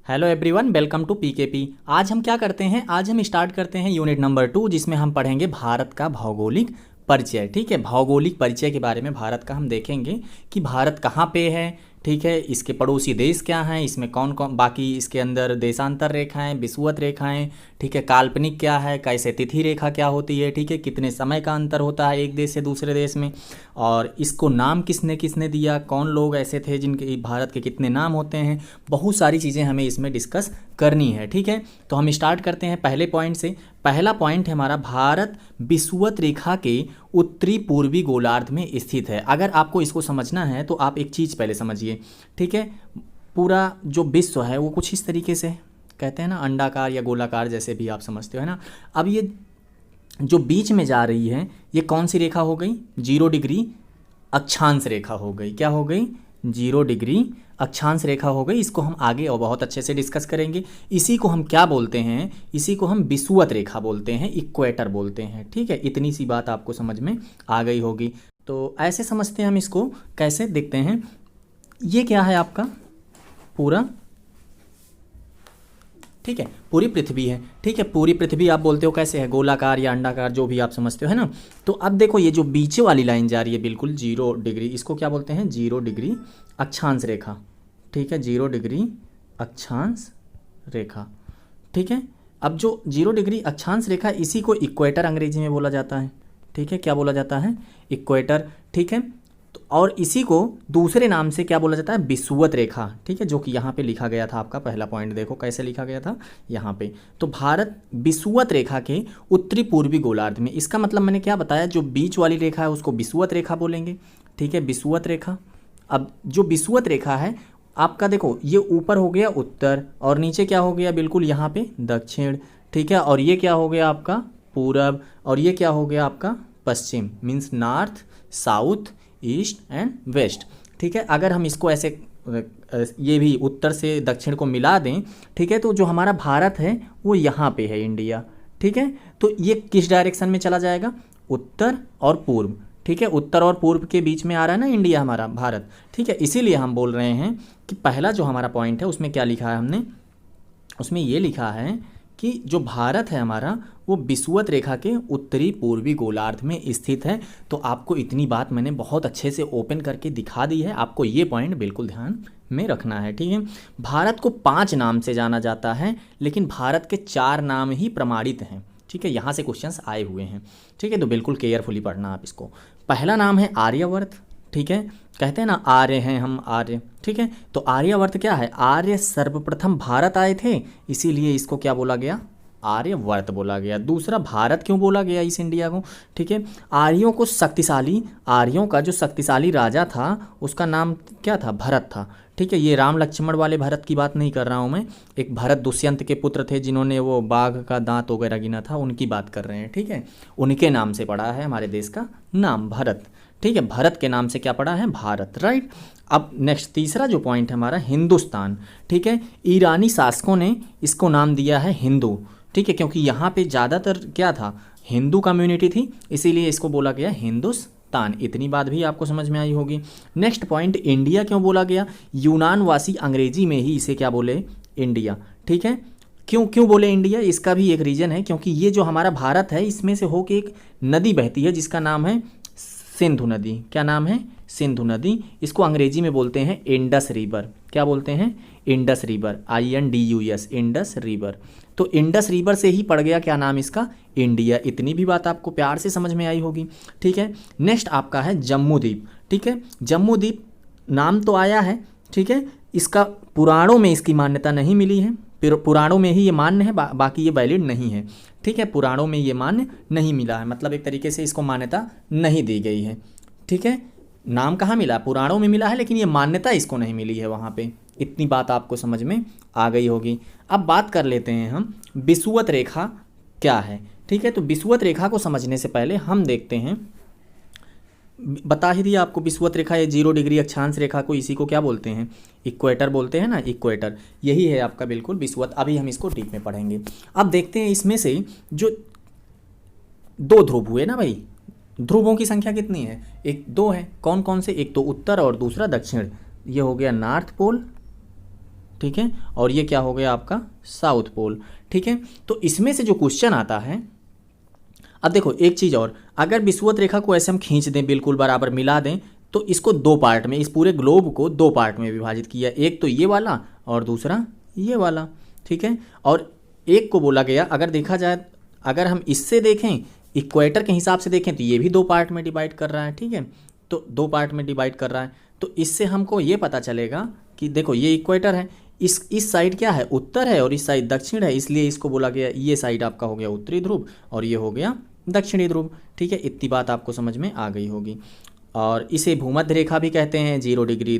Hello everyone, welcome to PKP. आज हम क्या करते हैं, आज हम स्टार्ट करते हैं यूनिट नंबर 2, जिसमें हम पढ़ेंगे भारत का भौगोलिक परिचय। ठीक है, भौगोलिक परिचय के बारे में भारत का हम देखेंगे कि भारत कहाँ पे है। ठीक है, इसके पड़ोसी देश क्या हैं, इसमें कौन कौन, बाकी इसके अंदर देशांतर रेखाएं, विषुवत रेखाएं, ठीक है, काल्पनिक क्या है, कैसे तिथि रेखा क्या होती है, ठीक है, कितने समय का अंतर होता है एक देश से दूसरे देश में, और इसको नाम किसने किसने दिया, कौन लोग ऐसे थे जिनके भारत के कितने नाम होते हैं। बहुत सारी चीज़ें हमें इसमें डिस्कस करनी है। ठीक है, तो हम स्टार्ट करते हैं पहले पॉइंट से। पहला पॉइंट है हमारा, भारत विषुवत रेखा के उत्तरी पूर्वी गोलार्ध में स्थित है। अगर आपको इसको समझना है तो आप एक चीज़ पहले समझिए। ठीक है, पूरा जो विश्व है वो कुछ इस तरीके से कहते हैं ना, अंडाकार या गोलाकार, जैसे भी आप समझते हो, है ना। अब ये जो बीच में जा रही है ये कौन सी रेखा हो गई, 0 डिग्री अक्षांश रेखा हो गई। क्या हो गई, 0 डिग्री अक्षांश रेखा हो गई। इसको हम आगे और बहुत अच्छे से डिस्कस करेंगे। इसी को हम क्या बोलते हैं, इसी को हम विषुवत रेखा बोलते हैं, इक्वेटर बोलते हैं। ठीक है, इतनी सी बात आपको समझ में आ गई होगी। तो ऐसे समझते हैं हम इसको, कैसे देखते हैं। ये क्या है आपका पूरा, ठीक है, पूरी पृथ्वी है। ठीक है, पूरी पृथ्वी आप बोलते हो कैसे है, गोलाकार या अंडाकार, जो भी आप समझते हो, है ना। तो अब देखो ये जो बीच वाली लाइन जा रही है बिल्कुल 0 डिग्री, इसको क्या बोलते हैं, 0 डिग्री अक्षांश रेखा। ठीक है, 0 डिग्री अक्षांश रेखा। ठीक है, अब जो 0 डिग्री अक्षांश रेखा, इसी को इक्वेटर अंग्रेजी में बोला जाता है। ठीक है, क्या बोला जाता है, इक्वेटर। ठीक है, तो और इसी को दूसरे नाम से क्या बोला जाता है, विषुवत रेखा। ठीक है, जो कि यहाँ पे लिखा गया था, आपका पहला पॉइंट देखो कैसे लिखा गया था यहाँ पे। तो भारत विषुवत रेखा के उत्तरी पूर्वी गोलार्ध में, इसका मतलब मैंने क्या बताया, जो बीच वाली रेखा है उसको विषुवत रेखा बोलेंगे। ठीक है, विषुवत रेखा। अब जो विषुवत रेखा है आपका, देखो ये ऊपर हो गया उत्तर, और नीचे क्या हो गया, बिल्कुल यहाँ पे दक्षिण। ठीक है, और ये क्या हो गया आपका पूरब, और ये क्या हो गया आपका पश्चिम, means north, south, east and west. ठीक है, अगर हम इसको ऐसे ये भी उत्तर से दक्षिण को मिला दें, ठीक है, तो जो हमारा भारत है वो यहाँ पे है, इंडिया। ठीक है, तो ये किस डायरेक्शन में चला जाएगा, उत्तर और पूर्व। ठीक है, उत्तर और पूर्व के बीच में आ रहा है ना इंडिया, हमारा भारत। ठीक है, इसीलिए हम बोल रहे हैं कि पहला जो हमारा पॉइंट है उसमें क्या लिखा है हमने, उसमें ये लिखा है कि जो भारत है हमारा वो विषुवत रेखा के उत्तरी पूर्वी गोलार्ध में स्थित है। तो आपको इतनी बात मैंने बहुत अच्छे से ओपन करके दिखा दी है, आपको ये पॉइंट बिल्कुल ध्यान में रखना है। ठीक है, भारत को 5 नाम से जाना जाता है, लेकिन भारत के 4 नाम ही प्रमाणित हैं। ठीक है, यहाँ से क्वेश्चंस आए हुए हैं। ठीक है, तो बिल्कुल केयरफुली पढ़ना आप इसको। पहला नाम है आर्यवर्त। ठीक है, कहते हैं ना आर्य हैं हम, आर्य। ठीक है, तो आर्यवर्त क्या है, आर्य सर्वप्रथम भारत आए थे, इसीलिए इसको क्या बोला गया, आर्यवर्त बोला गया। दूसरा, भारत क्यों बोला गया इस इंडिया को, ठीक है, आर्यों को शक्तिशाली, आर्यों का जो शक्तिशाली राजा था उसका नाम क्या था, भरत था। ठीक है, ये राम लक्ष्मण वाले भरत की बात नहीं कर रहा हूँ मैं, एक भरत दुष्यंत के पुत्र थे जिन्होंने वो बाघ का दांत वगैरह गिना था, उनकी बात कर रहे हैं। ठीक है, उनके नाम से पड़ा है हमारे देश का नाम भरत। ठीक है, भरत के नाम से क्या पड़ा है, भारत। राइट, अब नेक्स्ट तीसरा जो पॉइंट है हमारा, हिंदुस्तान। ठीक है, ईरानी शासकों ने इसको नाम दिया है हिंदू। ठीक है, क्योंकि यहाँ पे ज़्यादातर क्या था, हिंदू कम्युनिटी थी, इसीलिए इसको बोला गया हिंदुस्तान। इतनी बात भी आपको समझ में आई होगी। नेक्स्ट पॉइंट, इंडिया क्यों बोला गया, यूनानवासी अंग्रेजी में ही इसे क्या बोले, इंडिया। ठीक है, क्यों क्यों बोले इंडिया, इसका भी एक रीज़न है, क्योंकि ये जो हमारा भारत है इसमें से होके एक नदी बहती है जिसका नाम है सिंधु नदी। क्या नाम है, सिंधु नदी। इसको अंग्रेजी में बोलते हैं इंडस रिवर। क्या बोलते हैं, Indus river, INDUS, Indus river. तो इंडस रिवर से ही पड़ गया क्या नाम इसका, इंडिया। इतनी भी बात आपको प्यार से समझ में आई होगी। ठीक है, नेक्स्ट आपका है जम्मू द्वीप। ठीक है, जम्मू द्वीप नाम तो आया है, ठीक है, इसका पुराणों में इसकी मान्यता नहीं मिली है, पुराणों में ही ये मान्य है, बाकी ये वैलिड नहीं है। ठीक है, पुराणों में ये मान्य नहीं मिला है, मतलब एक तरीके से इसको मान्यता नहीं दी गई है। ठीक है, नाम कहाँ मिला, पुराणों में मिला है, लेकिन ये मान्यता इसको नहीं मिली है वहाँ पे। इतनी बात आपको समझ में आ गई होगी। अब बात कर लेते हैं हम विषुवत रेखा क्या है। ठीक है, तो विषुवत रेखा को समझने से पहले हम देखते हैं, बता ही दिया आपको, विषुवत रेखा या 0 डिग्री अक्षांश रेखा को, इसी को क्या बोलते हैं, इक्वेटर बोलते हैं ना, इक्वेटर। यही है आपका बिल्कुल विषुवत। अभी हम इसको डीप में पढ़ेंगे। अब देखते हैं इसमें से जो 2 ध्रुव हुए ना भाई, ध्रुवों की संख्या कितनी है, 2 है। कौन कौन से, एक तो उत्तर और दूसरा दक्षिण। ये हो गया नॉर्थ पोल, ठीक है, और ये क्या हो गया आपका साउथ पोल। ठीक है, तो इसमें से जो क्वेश्चन आता है, अब देखो एक चीज़ और, अगर विषुवत रेखा को ऐसे हम खींच दें, बिल्कुल बराबर मिला दें, तो इसको दो पार्ट में, इस पूरे ग्लोब को दो पार्ट में विभाजित किया, एक तो ये वाला और दूसरा ये वाला। ठीक है, और एक को बोला गया, अगर देखा जाए, अगर हम इससे देखें, इक्वेटर के हिसाब से देखें, तो ये भी दो पार्ट में डिवाइड कर रहा है। ठीक है, तो दो पार्ट में डिवाइड कर रहा है, तो इससे हमको ये पता चलेगा कि देखो ये इक्वेटर है, इस साइड क्या है, उत्तर है, और इस साइड दक्षिण है, इसलिए इसको बोला गया, ये साइड आपका हो गया उत्तरी ध्रुव और ये हो गया दक्षिणी ध्रुव। ठीक है, इतनी बात आपको समझ में आ गई होगी। और इसे भूमध्य रेखा भी कहते हैं, 0 डिग्री,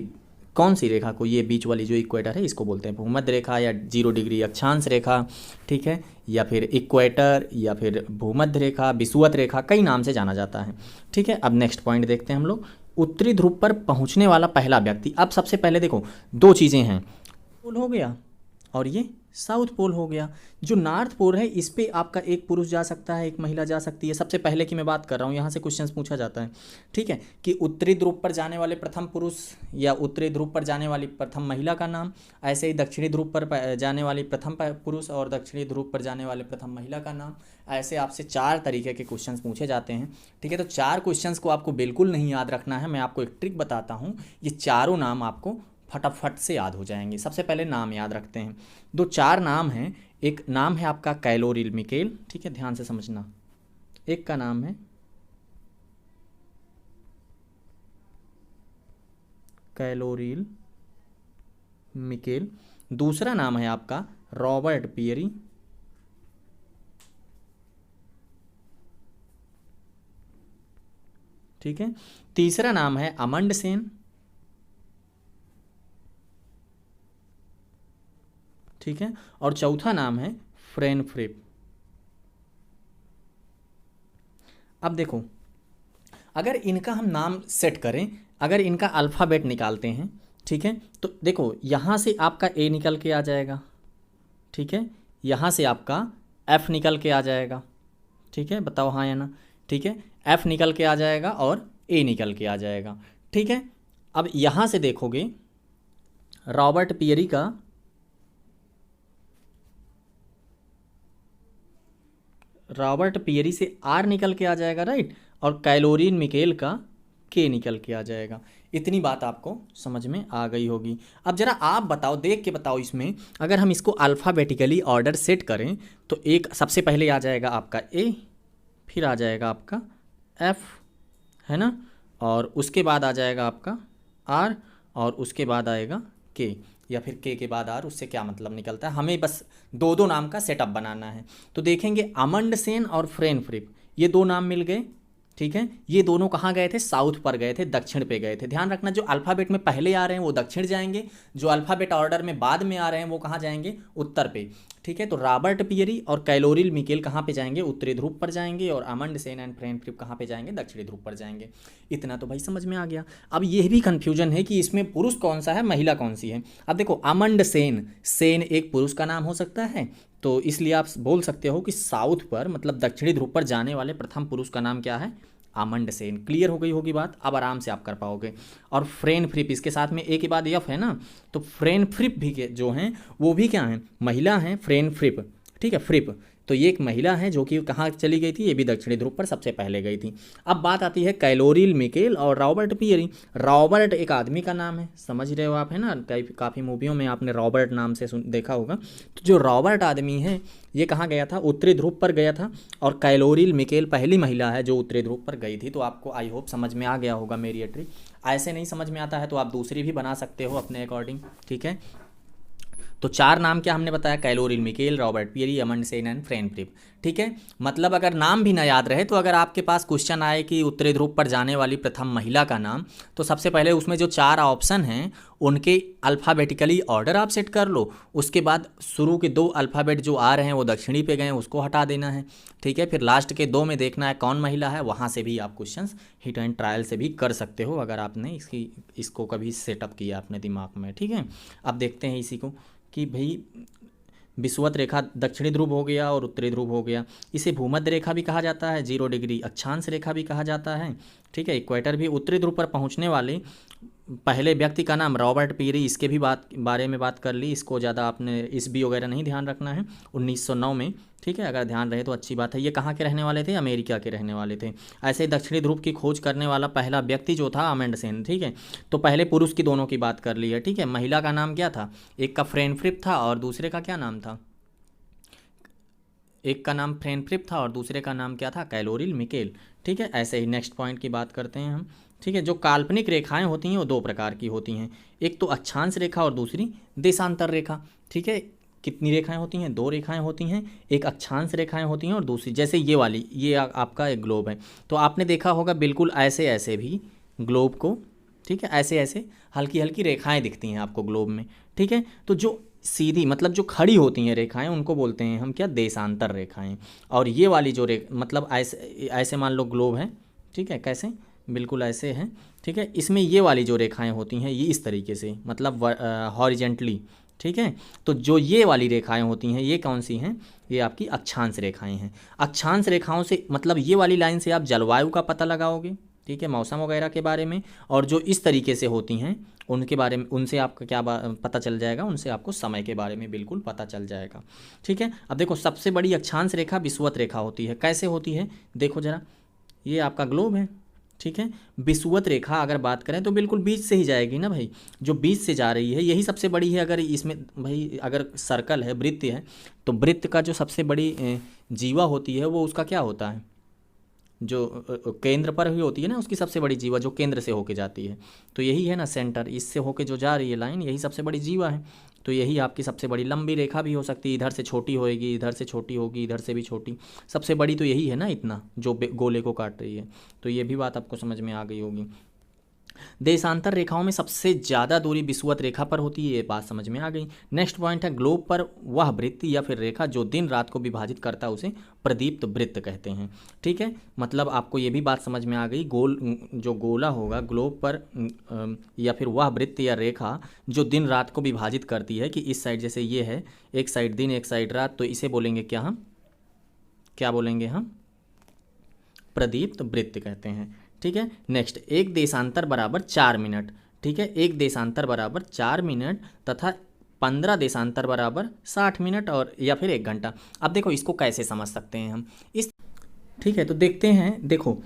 कौन सी रेखा को, ये बीच वाली जो इक्वेटर है इसको बोलते हैं भूमध्य रेखा या 0 डिग्री अक्षांश रेखा। ठीक है, या फिर इक्वेटर या फिर भूमध्य रेखा, विषुवत रेखा, कई नाम से जाना जाता है। ठीक है, अब नेक्स्ट पॉइंट देखते हैं हम लोग, उत्तरी ध्रुव पर पहुंचने वाला पहला व्यक्ति। अब सबसे पहले देखो दो चीज़ें हैं, पोल हो गया और ये साउथ पोल हो गया। जो नॉर्थ पोल है इस पे आपका एक पुरुष जा सकता है, एक महिला जा सकती है। सबसे पहले की मैं बात कर रहा हूँ, यहाँ से क्वेश्चंस पूछा जाता है। ठीक है, कि उत्तरी ध्रुव पर जाने वाले प्रथम पुरुष या उत्तरी ध्रुव पर जाने वाली प्रथम महिला का नाम, ऐसे ही दक्षिणी ध्रुव पर जाने वाली प्रथम पुरुष और दक्षिणी ध्रुव पर जाने वाले प्रथम महिला का नाम। ऐसे आपसे 4 तरीके के क्वेश्चंस पूछे जाते हैं। ठीक है, तो 4 क्वेश्चंस को आपको बिल्कुल नहीं याद रखना है, मैं आपको एक ट्रिक बताता हूँ, ये चारों नाम आपको फटाफट से याद हो जाएंगे। सबसे पहले नाम याद रखते हैं, 4 नाम हैं। एक नाम है आपका कैलोरील मिकेल, ठीक है, ध्यान से समझना। एक का नाम है कैलोरील मिकेल, दूसरा नाम है आपका रॉबर्ट पियरी, ठीक है, तीसरा नाम है अमंडसेन, ठीक है, और चौथा नाम है फ्रेनफ्रिप। अब देखो, अगर इनका हम नाम सेट करें, अगर इनका अल्फ़ाबेट निकालते हैं, ठीक है, तो देखो यहाँ से आपका ए निकल के आ जाएगा, ठीक है, यहाँ से आपका एफ निकल के आ जाएगा, ठीक है, बताओ हाँ या ना। ठीक है, एफ निकल के आ जाएगा और ए निकल के आ जाएगा। ठीक है, अब यहाँ से देखोगे रॉबर्ट पियरी का से आर निकल के आ जाएगा, राइट, और कैलोरीन मिकेल का के निकल के आ जाएगा। इतनी बात आपको समझ में आ गई होगी। अब जरा आप बताओ, देख के बताओ, इसमें अगर हम इसको अल्फ़ाबेटिकली ऑर्डर सेट करें तो एक सबसे पहले आ जाएगा आपका ए, फिर आ जाएगा आपका एफ, है ना, और उसके बाद आ जाएगा आपका आर, और उसके बाद आएगा के, या फिर के बाद आर, उससे क्या मतलब निकलता है, हमें बस 2 नाम का सेटअप बनाना है। तो देखेंगे अमंडसेन और फ्रेनफ्रिप, ये 2 नाम मिल गए। ठीक है, ये दोनों कहाँ गए थे, साउथ पर गए थे, दक्षिण पे गए थे। ध्यान रखना, जो अल्फ़ाबेट में पहले आ रहे हैं वो दक्षिण जाएंगे, जो अल्फ़ाबेट ऑर्डर में बाद में आ रहे हैं वो कहाँ जाएंगे, उत्तर पे। ठीक है, तो रॉबर्ट पियरी और कैलोरील मिकेल कहाँ पे जाएंगे, उत्तरी ध्रुव पर जाएंगे, और अमंडसेन एंड फ्रेनफ्रिप कहाँ पे जाएंगे, दक्षिणी ध्रुव पर जाएंगे। इतना तो भाई समझ में आ गया। अब यह भी कन्फ्यूजन है कि इसमें पुरुष कौन सा है, महिला कौन सी है। अब देखो अमंडसेन, सेन एक पुरुष का नाम हो सकता है, तो इसलिए आप बोल सकते हो कि साउथ पर मतलब दक्षिणी ध्रुव पर जाने वाले प्रथम पुरुष का नाम क्या है, अमंडसेन। क्लियर हो गई होगी बात, अब आराम से आप कर पाओगे। और फ्रेनफ्रिप, इसके साथ में ए के बाद एफ है ना, तो फ्रेनफ्रिप भी जो हैं वो भी क्या हैं, महिला हैं, फ्रेनफ्रिप। ठीक है, फ्रिप, तो ये एक महिला है जो कि कहाँ चली गई थी, ये भी दक्षिणी ध्रुव पर सबसे पहले गई थी। अब बात आती है कैलोरील मिकेल और रॉबर्ट पियरी। रॉबर्ट एक आदमी का नाम है, समझ रहे हो आप, है ना, काफ़ी मूवियों में आपने रॉबर्ट नाम से देखा होगा। तो जो रॉबर्ट आदमी है ये कहाँ गया था, उत्तरी ध्रुव पर गया था, और कैलोरील मिकेल पहली महिला है जो उत्तरी ध्रुव पर गई थी। तो आपको आई होप समझ में आ गया होगा मेरी ये ट्रिक। ऐसे नहीं समझ में आता है तो आप दूसरी भी बना सकते हो अपने अकॉर्डिंग। ठीक है, तो 4 नाम क्या हमने बताया, कैलोरील मिकेल, रॉबर्ट पियरी, अमंडसेन एंड फ्रेनफ्रिप। ठीक है, मतलब अगर नाम भी ना याद रहे तो अगर आपके पास क्वेश्चन आए कि उत्तरी ध्रुव पर जाने वाली प्रथम महिला का नाम, तो सबसे पहले उसमें जो 4 ऑप्शन हैं उनके अल्फ़ाबेटिकली ऑर्डर आप सेट कर लो। उसके बाद शुरू के 2 अल्फ़ाबेट जो आ रहे हैं वो दक्षिणी पे गए हैं, उसको हटा देना है। ठीक है, फिर लास्ट के 2 में देखना है कौन महिला है, वहाँ से भी आप क्वेश्चन हिट एंड ट्रायल से भी कर सकते हो अगर आपने इसको कभी सेटअप किया अपने दिमाग में। ठीक है, अब देखते हैं इसी को कि भाई विषुवत रेखा दक्षिणी ध्रुव हो गया और उत्तरी ध्रुव हो गया, इसे भूमध्य रेखा भी कहा जाता है, 0 डिग्री अक्षांश रेखा भी कहा जाता है। ठीक है, इक्वेटर भी। उत्तरी ध्रुव पर पहुंचने वाले पहले व्यक्ति का नाम रॉबर्ट पीरी, इसके भी बारे में बात कर ली, इसको ज़्यादा आपने ईस्वी वगैरह नहीं ध्यान रखना है, 1909 में, ठीक है, अगर ध्यान रहे तो अच्छी बात है। ये कहाँ के रहने वाले थे? अमेरिका के रहने वाले थे। ऐसे ही दक्षिणी ध्रुव की खोज करने वाला पहला व्यक्ति जो था अमेंडसेन, ठीक है। तो पहले पुरुष की दोनों की बात कर ली है, ठीक है। महिला का नाम क्या था? एक का फ्रेनफ्रिप था और दूसरे का क्या नाम था? एक का नाम फ्रेनफ्रिप था और दूसरे का नाम क्या था? कैलोरिल मिकेल, ठीक है। ऐसे ही नेक्स्ट पॉइंट की बात करते हैं हम, ठीक है। जो काल्पनिक रेखाएं होती हैं वो दो प्रकार की होती हैं, एक तो अक्षांश रेखा और दूसरी देशांतर रेखा, ठीक है। कितनी रेखाएं होती हैं? दो रेखाएं होती हैं, एक अक्षांश रेखाएं होती हैं और दूसरी, जैसे ये वाली, ये आपका एक ग्लोब है, तो आपने देखा होगा बिल्कुल ऐसे ऐसे भी ग्लोब को, ठीक है, ऐसे ऐसे हल्की हल्की रेखाएं दिखती हैं आपको ग्लोब में, ठीक है। तो जो सीधी मतलब जो खड़ी होती हैं रेखाएं उनको बोलते हैं हम क्या? देशांतर रेखाएं। और ये वाली जो मतलब ऐसे ऐसे मान लो ग्लोब है, ठीक है, कैसे? बिल्कुल ऐसे हैं, ठीक है। इसमें ये वाली जो रेखाएं होती हैं ये इस तरीके से, मतलब हॉरिजेंटली, ठीक है। तो जो ये वाली रेखाएं होती हैं ये कौन सी हैं? ये आपकी अक्षांश रेखाएं हैं। अक्षांश रेखाओं से मतलब ये वाली लाइन से आप जलवायु का पता लगाओगे, ठीक है, मौसम वगैरह के बारे में। और जो इस तरीके से होती हैं उनके बारे में, उनसे आपका क्या पता चल जाएगा? उनसे आपको समय के बारे में बिल्कुल पता चल जाएगा, ठीक है। अब देखो, सबसे बड़ी अक्षांश रेखा विषुवत रेखा होती है। कैसे होती है? देखो ज़रा, ये आपका ग्लोब है, ठीक है। विषुवत रेखा अगर बात करें तो बिल्कुल बीच से ही जाएगी ना भाई, जो बीच से जा रही है यही सबसे बड़ी है। अगर इसमें भाई अगर सर्कल है, वृत्त है, तो वृत्त का जो सबसे बड़ी जीवा होती है वो उसका क्या होता है? जो केंद्र पर ही होती है ना, उसकी सबसे बड़ी जीवा जो केंद्र से होके जाती है, तो यही है ना सेंटर, इससे होके जो जा रही है लाइन, यही सबसे बड़ी जीवा है। तो यही आपकी सबसे बड़ी लंबी रेखा भी हो सकती है, इधर से छोटी होएगी, इधर से छोटी होगी, इधर से भी छोटी, सबसे बड़ी तो यही है ना, इतना जो गोले को काट रही है। तो ये भी बात आपको समझ में आ गई होगी। देशांतर रेखाओं में सबसे ज़्यादा दूरी विषुवत रेखा पर होती है, ये बात समझ में आ गई। नेक्स्ट पॉइंट है, ग्लोब पर वह वृत्त या फिर रेखा जो दिन रात को विभाजित करता है उसे प्रदीप्त वृत्त कहते हैं, ठीक है। मतलब आपको ये भी बात समझ में आ गई, जो गोला होगा ग्लोब पर या फिर वह वृत्त या रेखा जो दिन रात को विभाजित करती है, कि इस साइड जैसे ये है, एक साइड दिन एक साइड रात, तो इसे बोलेंगे क्या? हम क्या बोलेंगे? हम प्रदीप्त वृत्त कहते हैं, ठीक है। नेक्स्ट, एक देशांतर बराबर 4 मिनट, ठीक है। एक देशांतर बराबर 4 मिनट तथा 15 देशांतर बराबर 60 मिनट और या फिर 1 घंटा। अब देखो इसको कैसे समझ सकते हैं हम इस, ठीक है। तो देखते हैं, देखो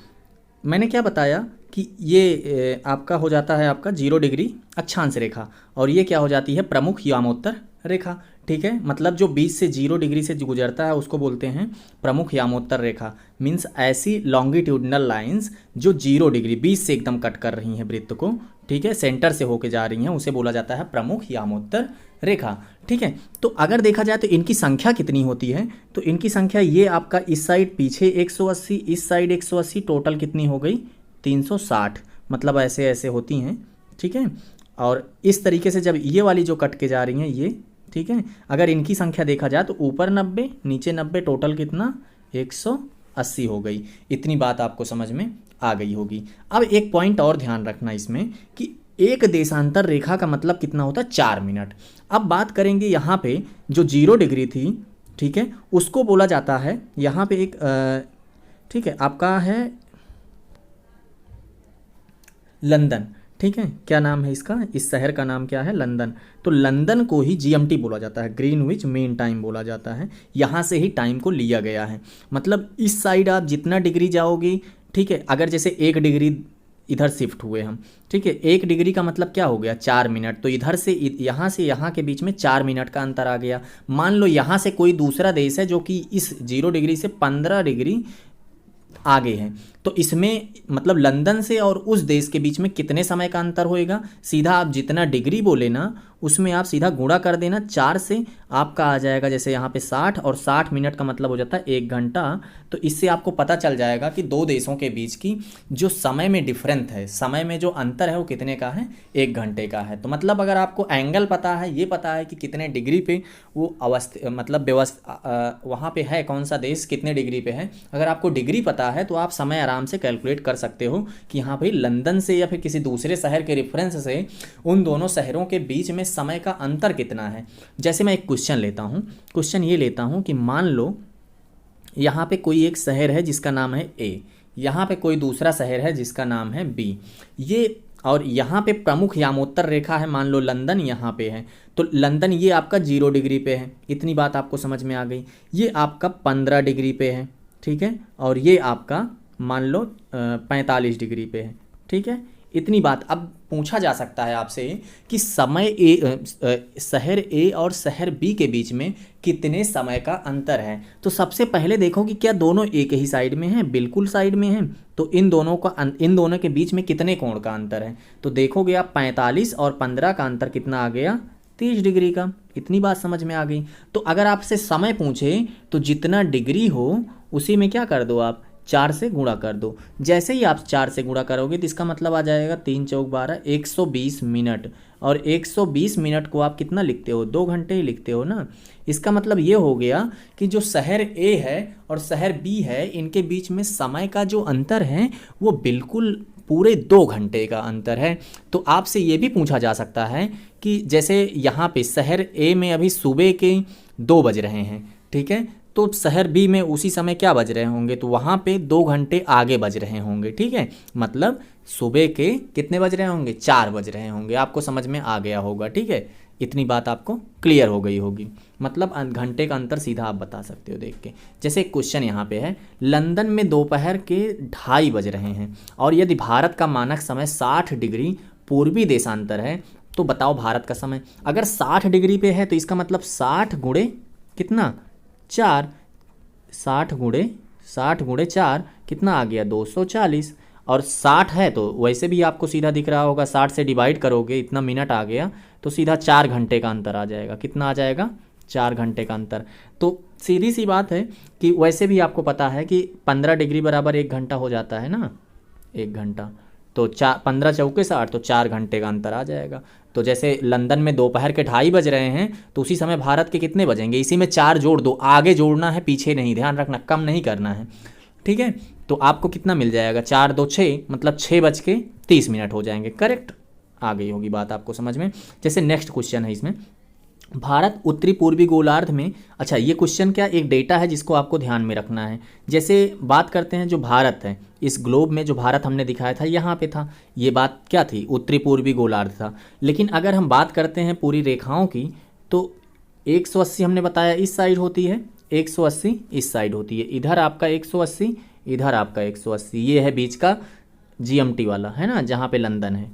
मैंने क्या बताया कि ये आपका हो जाता है आपका 0 डिग्री अक्षांश रेखा, और ये क्या हो जाती है? प्रमुख यामोत्तर रेखा, ठीक है। मतलब जो 20 से 0 डिग्री से गुजरता है उसको बोलते हैं प्रमुख यामोत्तर रेखा। मीन्स ऐसी लॉन्गिट्यूडनल लाइंस जो 0 डिग्री 20 से एकदम कट कर रही हैं वृत्त को, ठीक है, सेंटर से होके जा रही हैं, उसे बोला जाता है प्रमुख यामोत्तर रेखा, ठीक है। तो अगर देखा जाए तो इनकी संख्या कितनी होती है? तो इनकी संख्या ये आपका इस साइड पीछे 180, इस साइड 180, टोटल कितनी हो गई? 360, मतलब ऐसे ऐसे होती हैं, ठीक है। और इस तरीके से जब ये वाली जो कट के जा रही हैं ये, ठीक है, अगर इनकी संख्या देखा जाए तो ऊपर 90 नीचे 90, टोटल कितना? 180 हो गई। इतनी बात आपको समझ में आ गई होगी। अब एक पॉइंट और ध्यान रखना इसमें कि एक देशांतर रेखा का मतलब कितना होता है? 4 मिनट। अब बात करेंगे यहाँ पे जो 0 डिग्री थी, ठीक है, उसको बोला जाता है यहाँ पे एक ठीक है, आपका है लंदन, ठीक है। क्या नाम है इसका? इस शहर का नाम क्या है? लंदन। तो लंदन को ही जीएमटी बोला जाता है, ग्रीनविच मीन टाइम बोला जाता है। यहाँ से ही टाइम को लिया गया है। मतलब इस साइड आप जितना डिग्री जाओगे, ठीक है, अगर जैसे 1 डिग्री इधर शिफ्ट हुए हम, ठीक है, 1 डिग्री का मतलब क्या हो गया? 4 मिनट। तो इधर से यहाँ के बीच में 4 मिनट का अंतर आ गया। मान लो यहाँ से कोई दूसरा देश है जो कि इस 0 डिग्री से 15 डिग्री आगे हैं, तो इसमें मतलब लंदन से और उस देश के बीच में कितने समय का अंतर होएगा? सीधा आप जितना डिग्री बोले ना उसमें आप सीधा गुणा कर देना 4 से, आपका आ जाएगा जैसे यहाँ पे 60, और 60 मिनट का मतलब हो जाता है 1 घंटा। तो इससे आपको पता चल जाएगा कि दो देशों के बीच की जो समय में डिफरेंस है, समय में जो अंतर है वो कितने का है? 1 घंटे का है। तो मतलब अगर आपको एंगल पता है, ये पता है कि कितने डिग्री पे वो मतलब व्यवस्था वहाँ पे है, कौन सा देश कितने डिग्री पे है, अगर आपको डिग्री पता है तो आप समय आराम से कैलकुलेट कर सकते हो कि हाँ भाई लंदन से या फिर किसी दूसरे शहर के रेफरेंस से उन दोनों शहरों के बीच में समय का अंतर कितना है। जैसे मैं एक क्वेश्चन लेता हूँ, क्वेश्चन ये लेता हूँ कि मान लो यहाँ पे कोई एक शहर है जिसका नाम है ए, यहाँ पे कोई दूसरा शहर है जिसका नाम है बी। ये और यहाँ पे प्रमुख यामोत्तर रेखा है, मान लो लंदन यहाँ पे है, तो लंदन ये आपका 0 डिग्री पे है। इतनी बात आपको समझ में आ गई। ये आपका 15 डिग्री पे है, ठीक है, और ये आपका मान लो 45 डिग्री पे है, ठीक है। इतनी बात। अब पूछा जा सकता है आपसे कि समय शहर ए और शहर बी के बीच में कितने समय का अंतर है। तो सबसे पहले देखो कि क्या दोनों एक ही साइड में हैं, बिल्कुल साइड में हैं, तो इन दोनों के बीच में कितने कोण का अंतर है। तो देखोगे आप 45 और 15 का अंतर कितना आ गया, 30 डिग्री का। इतनी बात समझ में आ गई। तो अगर आपसे समय पूछे तो जितना डिग्री हो उसी में क्या कर दो आप, 4 से गुणा कर दो। जैसे ही आप 4 से गुणा करोगे तो इसका मतलब आ जाएगा 3 चौक 12, 120 मिनट। और 120 मिनट को आप कितना लिखते हो, 2 घंटे ही लिखते हो ना। इसका मतलब ये हो गया कि जो शहर ए है और शहर बी है, इनके बीच में समय का जो अंतर है वो बिल्कुल पूरे 2 घंटे का अंतर है। तो आपसे ये भी पूछा जा सकता है कि जैसे यहाँ पे शहर ए में अभी सुबह के 2 बज रहे हैं, ठीक है, तो शहर बी में उसी समय क्या बज रहे होंगे, तो वहाँ पे 2 घंटे आगे बज रहे होंगे, ठीक है। मतलब सुबह के कितने बज रहे होंगे, 4 बज रहे होंगे। आपको समझ में आ गया होगा, ठीक है। इतनी बात आपको क्लियर हो गई होगी। मतलब घंटे का अंतर सीधा आप बता सकते हो देख के। जैसे एक क्वेश्चन यहाँ पे है, लंदन में दोपहर के 2:30 बज रहे हैं और यदि भारत का मानक समय 60 डिग्री पूर्वी देशांतर है तो बताओ भारत का समय। अगर 60 डिग्री पे है तो इसका मतलब 60 गुणे कितना, 4। 60 गुणे 4 कितना आ गया, 240। और 60 है तो वैसे भी आपको सीधा दिख रहा होगा, 60 से डिवाइड करोगे इतना मिनट आ गया, तो सीधा 4 घंटे का अंतर आ जाएगा। कितना आ जाएगा, 4 घंटे का अंतर। तो सीधी सी बात है कि वैसे भी आपको पता है कि 15 डिग्री बराबर 1 घंटा हो जाता है ना, 1 घंटा। तो 15 चौके 60, तो 4 घंटे का अंतर आ जाएगा। तो जैसे लंदन में दोपहर के 2:30 बज रहे हैं तो उसी समय भारत के कितने बजेंगे, इसी में 4 जोड़ दो, आगे जोड़ना है पीछे नहीं, ध्यान रखना, कम नहीं करना है, ठीक है। तो आपको कितना मिल जाएगा, 4 2 6, मतलब 6:30 हो जाएंगे। करेक्ट आ गई होगी बात आपको समझ में। जैसे नेक्स्ट क्वेश्चन है इसमें, भारत उत्तरी पूर्वी गोलार्ध में। अच्छा, ये क्वेश्चन क्या, एक डेटा है जिसको आपको ध्यान में रखना है। जैसे बात करते हैं जो भारत है, इस ग्लोब में जो भारत हमने दिखाया था यहाँ पे था, ये बात क्या थी, उत्तरी पूर्वी गोलार्ध था। लेकिन अगर हम बात करते हैं पूरी रेखाओं की तो 180 हमने बताया इस साइड होती है, 180 इस साइड होती है, इधर आपका 180, इधर आपका 180, ये है बीच का GMT वाला, है ना, जहाँ पे लंदन है।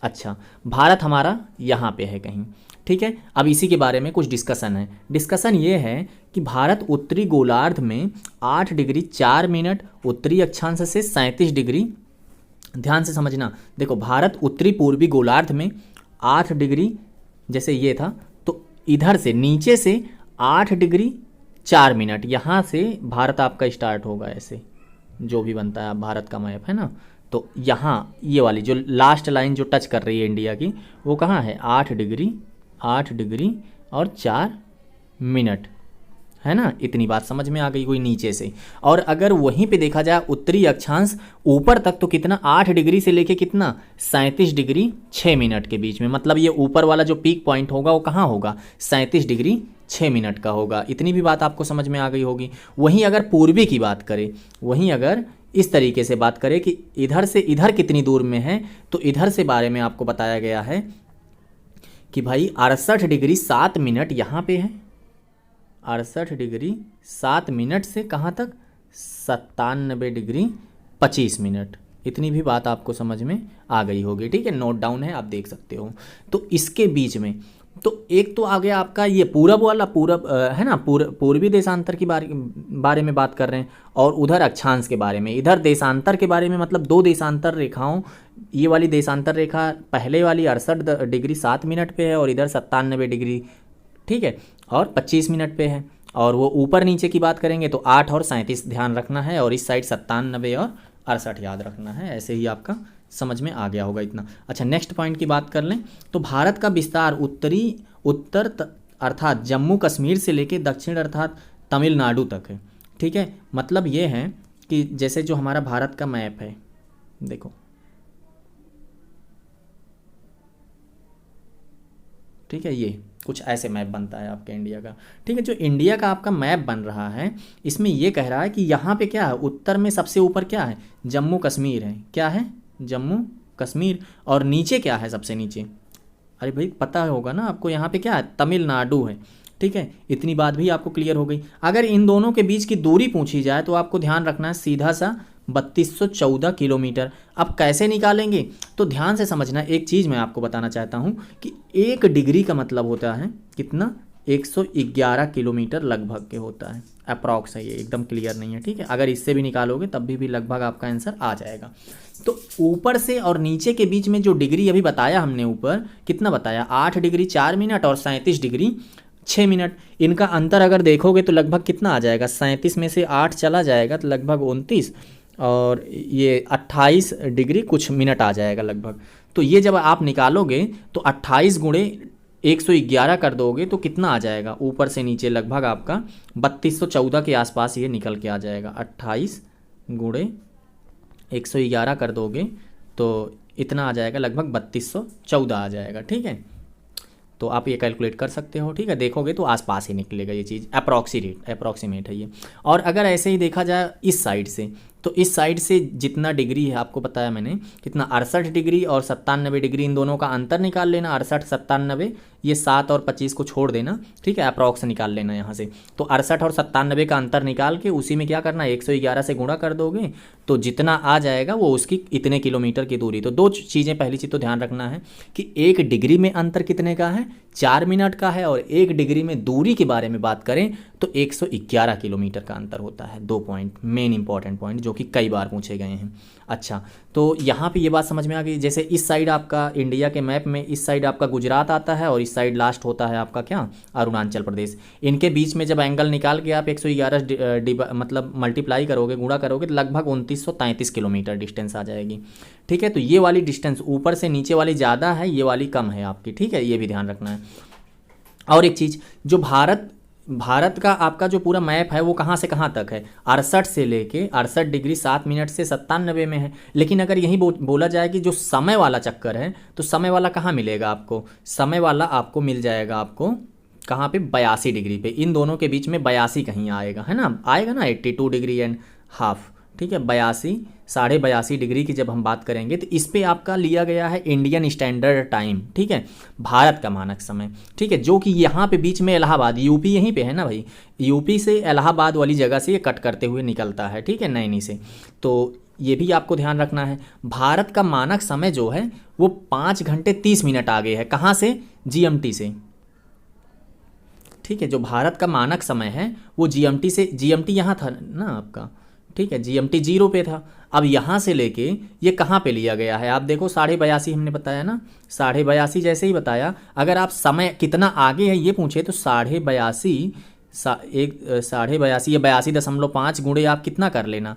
अच्छा, भारत हमारा यहाँ पे है कहीं, ठीक है। अब इसी के बारे में कुछ डिस्कशन है। डिस्कशन ये है कि भारत उत्तरी गोलार्ध में 8 डिग्री 4 मिनट उत्तरी अक्षांश से 37 डिग्री, ध्यान से समझना, देखो भारत उत्तरी पूर्वी गोलार्ध में 8 डिग्री, जैसे ये था तो इधर से नीचे से 8 डिग्री 4 मिनट, यहाँ से भारत आपका स्टार्ट होगा, ऐसे जो भी बनता है भारत का मैप, है ना। तो यहाँ ये वाली जो लास्ट लाइन जो टच कर रही है इंडिया की, वो कहाँ है, 8 डिग्री और 4 मिनट, है ना। इतनी बात समझ में आ गई कोई नीचे से। और अगर वहीं पे देखा जाए उत्तरी अक्षांश ऊपर तक तो कितना, 8 डिग्री से लेके कितना, 37 डिग्री 6 मिनट के बीच में। मतलब ये ऊपर वाला जो पीक पॉइंट होगा वो कहाँ होगा, 37 डिग्री 6 मिनट का होगा। इतनी भी बात आपको समझ में आ गई होगी। वहीं अगर पूर्वी की बात करें, वहीं अगर इस तरीके से बात करें कि इधर से इधर कितनी दूर में है, तो इधर से बारे में आपको बताया गया है कि भाई 68 डिग्री 7 मिनट यहाँ पे है, 68 डिग्री 7 मिनट से कहाँ तक, 97 डिग्री 25 मिनट। इतनी भी बात आपको समझ में आ गई होगी, ठीक है, नोट डाउन है, आप देख सकते हो। तो इसके बीच में तो एक तो आ गया आपका ये पूरब वाला, पूरब है ना, पूर्वी देशांतर की बारे में बात कर रहे हैं, और उधर अक्षांश के बारे में, इधर देशांतर के बारे में। मतलब 2 देशांतर रेखाओं, ये वाली देशांतर रेखा पहले वाली 68 डिग्री 7 मिनट पे है और इधर 97 डिग्री, ठीक है, और 25 मिनट पे है। और वो ऊपर नीचे की बात करेंगे तो 8 और 37 ध्यान रखना है, और इस साइड 97 और 68 याद रखना है। ऐसे ही आपका समझ में आ गया होगा इतना। अच्छा, नेक्स्ट पॉइंट की बात कर लें तो भारत का विस्तार उत्तर अर्थात जम्मू कश्मीर से लेके दक्षिण अर्थात तमिलनाडु तक है, ठीक है। मतलब ये है कि जैसे जो हमारा भारत का मैप है, देखो ठीक है, ये कुछ ऐसे मैप बनता है आपके इंडिया का, ठीक है। जो इंडिया का आपका मैप बन रहा है, इसमें ये कह रहा है कि यहाँ पे क्या है, उत्तर में सबसे ऊपर क्या है, जम्मू कश्मीर है। क्या है, जम्मू कश्मीर, और नीचे क्या है सबसे नीचे, अरे भाई पता होगा ना आपको, यहाँ पे क्या है, तमिलनाडु है। ठीक है, इतनी बात भी आपको क्लियर हो गई। अगर इन दोनों के बीच की दूरी पूछी जाए तो आपको ध्यान रखना है सीधा सा 3214 किलोमीटर। अब कैसे निकालेंगे, तो ध्यान से समझना। एक चीज़ मैं आपको बताना चाहता हूँ कि 1 डिग्री का मतलब होता है कितना, 111 किलोमीटर लगभग के होता है, अप्रॉक्स है ये, एकदम क्लियर नहीं है। ठीक है, अगर इससे भी निकालोगे तब भी लगभग आपका आंसर आ जाएगा। तो ऊपर से और नीचे के बीच में जो डिग्री अभी बताया हमने, ऊपर कितना बताया, 8 डिग्री 4 मिनट और 37 डिग्री 6 मिनट। इनका अंतर अगर देखोगे तो लगभग कितना आ जाएगा, 37 में से 8 चला जाएगा तो लगभग 29, और ये 28 डिग्री कुछ मिनट आ जाएगा लगभग। तो ये जब आप निकालोगे तो 28 गुणे 111 कर दोगे तो कितना आ जाएगा, ऊपर से नीचे लगभग आपका 3214 के आसपास ये निकल के आ जाएगा। 28 गुणे 111 कर दोगे तो इतना आ जाएगा, लगभग 3214 आ जाएगा। ठीक है, तो आप ये कैलकुलेट कर सकते हो। ठीक है, देखोगे तो आसपास ही निकलेगा ये चीज़, अप्रॉक्सीमेट है ये। और अगर ऐसे ही देखा जाए इस साइड से, तो इस साइड से जितना डिग्री है आपको बताया मैंने कितना, 68 डिग्री और 97 डिग्री, इन दोनों का अंतर निकाल लेना। 68 97, ये 7 और 25 को छोड़ देना। ठीक है, अप्रॉक्स निकाल लेना यहाँ से। तो 68 और 97 का अंतर निकाल के उसी में क्या करना, 111 से गुणा कर दोगे तो जितना आ जाएगा वो उसकी इतने किलोमीटर की दूरी। तो दो चीज़ें, पहली चीज़ तो ध्यान रखना है कि 1 डिग्री में अंतर कितने का है, 4 मिनट का है, और 1 डिग्री में दूरी के बारे में बात करें तो 111 किलोमीटर का अंतर होता है। 2 पॉइंट मेन इंपॉर्टेंट पॉइंट जो कि कई बार पूछे गए हैं। अच्छा, तो यहाँ पे ये बात समझ में आ गई। जैसे इस साइड आपका इंडिया के मैप में इस साइड आपका गुजरात आता है और इस साइड लास्ट होता है आपका क्या, अरुणाचल प्रदेश। इनके बीच में जब एंगल निकाल के आप 111 मतलब मल्टीप्लाई करोगे, गुणा करोगे तो लगभग 2933 किलोमीटर डिस्टेंस आ जाएगी। ठीक है, तो ये वाली डिस्टेंस ऊपर से नीचे वाली ज़्यादा है, ये वाली कम है आपकी। ठीक है, ये भी ध्यान रखना है। और एक चीज़, जो भारत का आपका जो पूरा मैप है वो कहाँ से कहाँ तक है, 68 से लेके 68 डिग्री 7 मिनट से 97 में है। लेकिन अगर यही बोला जाए कि जो समय वाला चक्कर है, तो समय वाला कहाँ मिलेगा आपको, समय वाला आपको मिल जाएगा आपको कहाँ पे, 82 डिग्री पे। इन दोनों के बीच में 82 कहीं आएगा, है ना, आएगा ना, 82 डिग्री एंड हाफ। ठीक है, 82 82.5 डिग्री की जब हम बात करेंगे तो इस पे आपका लिया गया है इंडियन स्टैंडर्ड टाइम। ठीक है, भारत का मानक समय। ठीक है, जो कि यहाँ पे बीच में इलाहाबाद, यूपी यहीं पे है ना भाई, यूपी से इलाहाबाद वाली जगह से ये कट करते हुए निकलता है। ठीक है, नैनी से। तो ये भी आपको ध्यान रखना है। भारत का मानक समय जो है वो 5 घंटे 30 मिनट आगे है, कहाँ से, जीएमटी से। ठीक है, जो भारत का मानक समय है वो जीएमटी से, जीएमटी यहाँ था ना आपका। ठीक है, जीएमटी 0 पे था। अब यहाँ से लेके ये कहाँ पे लिया गया है, आप देखो 82.5 हमने बताया ना, 82.5 जैसे ही बताया। अगर आप समय कितना आगे है ये पूछे तो 82.5 82.5 ये 82.5 गुणे आप कितना कर लेना,